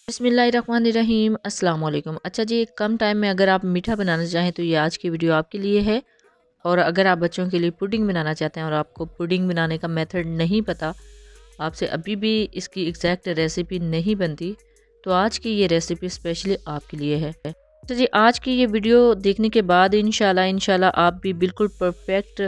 बिस्मिल्लाहिर्रहमानिर्रहीम अस्सलाम वालेकुम। अच्छा जी, कम टाइम में अगर आप मीठा बनाना चाहें तो ये आज की वीडियो आपके लिए है। और अगर आप बच्चों के लिए पुडिंग बनाना चाहते हैं और आपको पुडिंग बनाने का मेथड नहीं पता, आपसे अभी भी इसकी एग्जैक्ट रेसिपी नहीं बनती, तो आज की ये रेसिपी स्पेशली आपके लिए है। तो जी, आज की ये वीडियो देखने के बाद इंशाल्लाह आप भी बिल्कुल परफेक्ट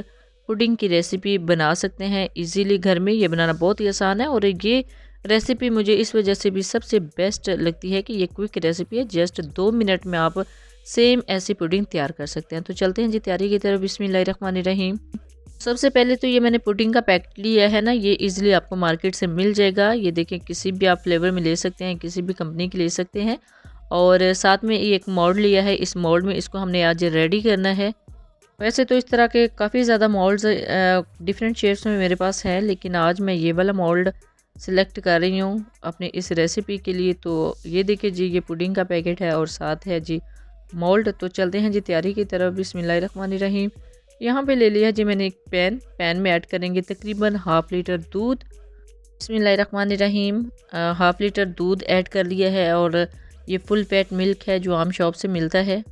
पुडिंग की रेसिपी बना सकते हैं इजीली घर में। ये बनाना बहुत ही आसान है और ये रेसिपी मुझे इस वजह से भी सबसे बेस्ट लगती है कि ये क्विक रेसिपी है। जस्ट 2 मिनट में आप सेम ऐसी पुडिंग तैयार कर सकते हैं। तो चलते हैं जी तैयारी की तरफ। बिस्मिल्लाहिर्रहमानिर्रहीम। सबसे पहले तो ये मैंने पुडिंग का पैकेट लिया है ना, ये इजीली आपको मार्केट से मिल जाएगा। ये देखें, किसी भी आप फ्लेवर में ले सकते हैं, किसी भी कंपनी की ले सकते हैं। और साथ में ये एक मोल्ड लिया है, इस मोल्ड में इसको हमने आज रेडी करना है। वैसे तो इस तरह के काफ़ी ज़्यादा मोल्ड्स डिफरेंट शेप्स में मेरे पास हैं, लेकिन आज मैं ये वाला मोल्ड सिलेक्ट कर रही हूँ अपने इस रेसिपी के लिए। तो ये देखिए जी, ये पुडिंग का पैकेट है और साथ है जी मोल्ड। तो चलते हैं जी तैयारी की तरफ। बिस्मिल्लाहिर्रहमानिर्रहीम। यहाँ पे ले लिया जी मैंने एक पैन में ऐड करेंगे तकरीबन हाफ़ लीटर दूध। बिस्मिल्लाहिर्रहमानिर्रहीम। हाफ़ लीटर दूध ऐड कर लिया है और ये फुल फैट मिल्क है जो आम शॉप से मिलता है।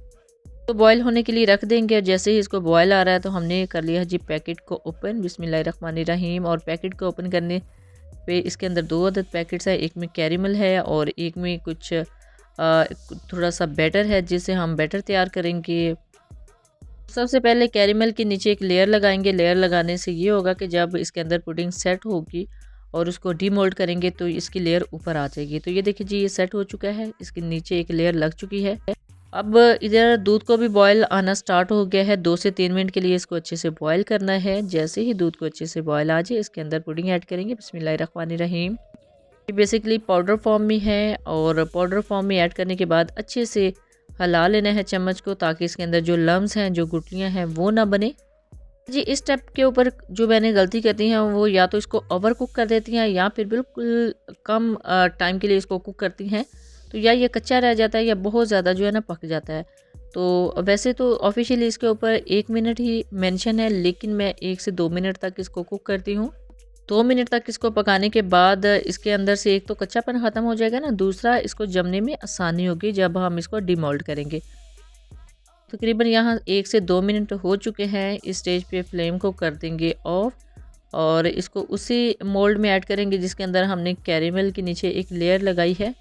तो बॉयल होने के लिए रख देंगे और जैसे ही इसको बॉयल आ रहा है तो हमने कर लिया जी पैकेट को ओपन। बिस्मिल्लाहिर्रहमानिर्रहीम। और पैकेट को ओपन करने पे इसके अंदर 2 अदद पैकेट्स है, एक में कैरेमल है और एक में कुछ थोड़ा सा बैटर है जिससे हम बैटर तैयार करेंगे। सबसे पहले कैरेमल के नीचे एक लेयर लगाएंगे। लेयर लगाने से ये होगा कि जब इसके अंदर पुडिंग सेट होगी और उसको डीमोल्ड करेंगे तो इसकी लेयर ऊपर आ जाएगी। तो ये देखिए जी, ये सेट हो चुका है, इसके नीचे एक लेयर लग चुकी है। अब इधर दूध को भी बॉयल आना स्टार्ट हो गया है। 2 से 3 मिनट के लिए इसको अच्छे से बॉयल करना है। जैसे ही दूध को अच्छे से बॉयल आ जाए इसके अंदर पुडिंग ऐड करेंगे। बिस्मिल्लाहिर्रहमानिर्रहीम। ये बेसिकली पाउडर फॉर्म में है और पाउडर फॉर्म में ऐड करने के बाद अच्छे से हिला लेना है चम्मच को, ताकि इसके अंदर जो लम्स हैं, जो गुठलियाँ हैं, वो ना बने जी। इस स्टेप के ऊपर जो मैंने गलती करती हैं वो या तो इसको ओवर कुक कर देती हैं या फिर बिल्कुल कम टाइम के लिए इसको कुक करती हैं। तो या ये कच्चा रह जाता है या बहुत ज़्यादा जो है ना पक जाता है। तो वैसे तो ऑफिशियली इसके ऊपर 1 मिनट ही मेंशन है, लेकिन मैं 1 से 2 मिनट तक इसको कुक करती हूँ। 2 मिनट तक इसको पकाने के बाद इसके अंदर से एक तो कच्चापन ख़त्म हो जाएगा ना, दूसरा इसको जमने में आसानी होगी जब हम इसको डिमोल्ड करेंगे। तकरीबन यहाँ 1 से 2 मिनट हो चुके हैं। इस स्टेज पे फ्लेम को कर देंगे ऑफ और इसको उसी मोल्ड में ऐड करेंगे जिसके अंदर हमने कैरेमल के नीचे एक लेयर लगाई है।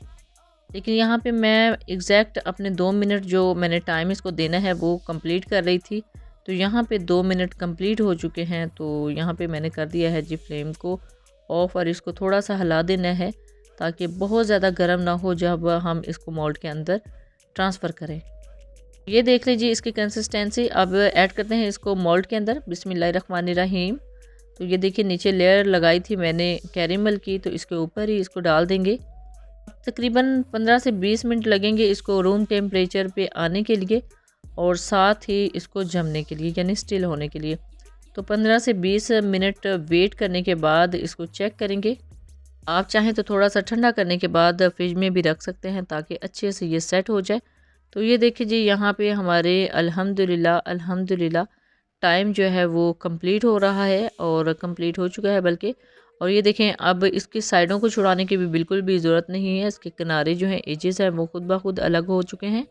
लेकिन यहाँ पे मैं एग्जैक्ट अपने 2 मिनट जो मैंने टाइम इसको देना है वो कंप्लीट कर रही थी। तो यहाँ पे 2 मिनट कंप्लीट हो चुके हैं। तो यहाँ पे मैंने कर दिया है जी फ्लेम को ऑफ और इसको थोड़ा सा हिला देना है ताकि बहुत ज़्यादा गर्म ना हो जब हम इसको मोल्ड के अंदर ट्रांसफ़र करें। ये देख लीजिए इसकी कंसिस्टेंसी। अब ऐड करते हैं इसको मोल्ड के अंदर। बिस्मिल्लाहिर्रहमानिर्रहीम। तो ये देखिए नीचे लेयर लगाई थी मैंने कैरेमल की, तो इसके ऊपर ही इसको डाल देंगे। तकरीबन 15 से 20 मिनट लगेंगे इसको रूम टेम्परेचर पे आने के लिए और साथ ही इसको जमने के लिए, यानी स्टिल होने के लिए। तो 15 से 20 मिनट वेट करने के बाद इसको चेक करेंगे। आप चाहें तो थोड़ा सा ठंडा करने के बाद फ्रिज में भी रख सकते हैं ताकि अच्छे से ये सेट हो जाए। तो ये देखिए जी, यहाँ पे हमारे अल्हम्दुलिल्लाह टाइम जो है वो कंप्लीट हो रहा है और कंप्लीट हो चुका है बल्कि। और ये देखें, अब इसकी साइडों को छुड़ाने की भी बिल्कुल भी ज़रूरत नहीं है। इसके किनारे जो हैं एजेस हैं वो खुद ब खुद अलग हो चुके हैं।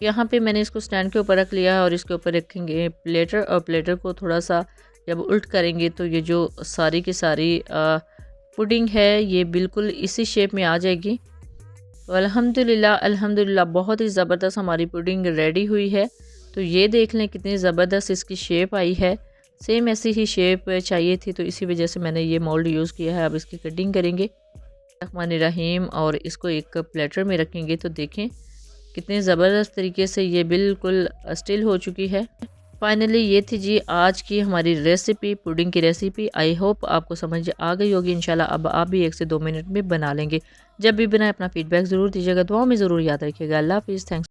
यहाँ पे मैंने इसको स्टैंड के ऊपर रख लिया है और इसके ऊपर रखेंगे प्लेटर और प्लेटर को थोड़ा सा जब उल्ट करेंगे तो ये जो सारी की सारी पुडिंग है ये बिल्कुल इसी शेप में आ जाएगी। तो अल्हम्दुलिल्लाह बहुत ही ज़बरदस्त हमारी पुडिंग रेडी हुई है। तो ये देख लें कितनी ज़बरदस्त इसकी शेप आई है। सेम ऐसी ही शेप चाहिए थी तो इसी वजह से मैंने ये मोल्ड यूज़ किया है। अब इसकी कटिंग करेंगे रहमानिर्रहीम और इसको एक प्लेटर में रखेंगे। तो देखें कितने ज़बरदस्त तरीके से ये बिल्कुल स्टिल हो चुकी है। फाइनली ये थी जी आज की हमारी रेसिपी, पुडिंग की रेसिपी। आई होप आपको समझ आ गई होगी इंशाल्लाह। अब आप भी 1 से 2 मिनट में बना लेंगे। जब भी बनाए अपना फीडबैक ज़रूर दीजिएगा, दुआ में ज़रूर याद रखिएगा। अल्लाह हाफ़िज़। थैंक्स।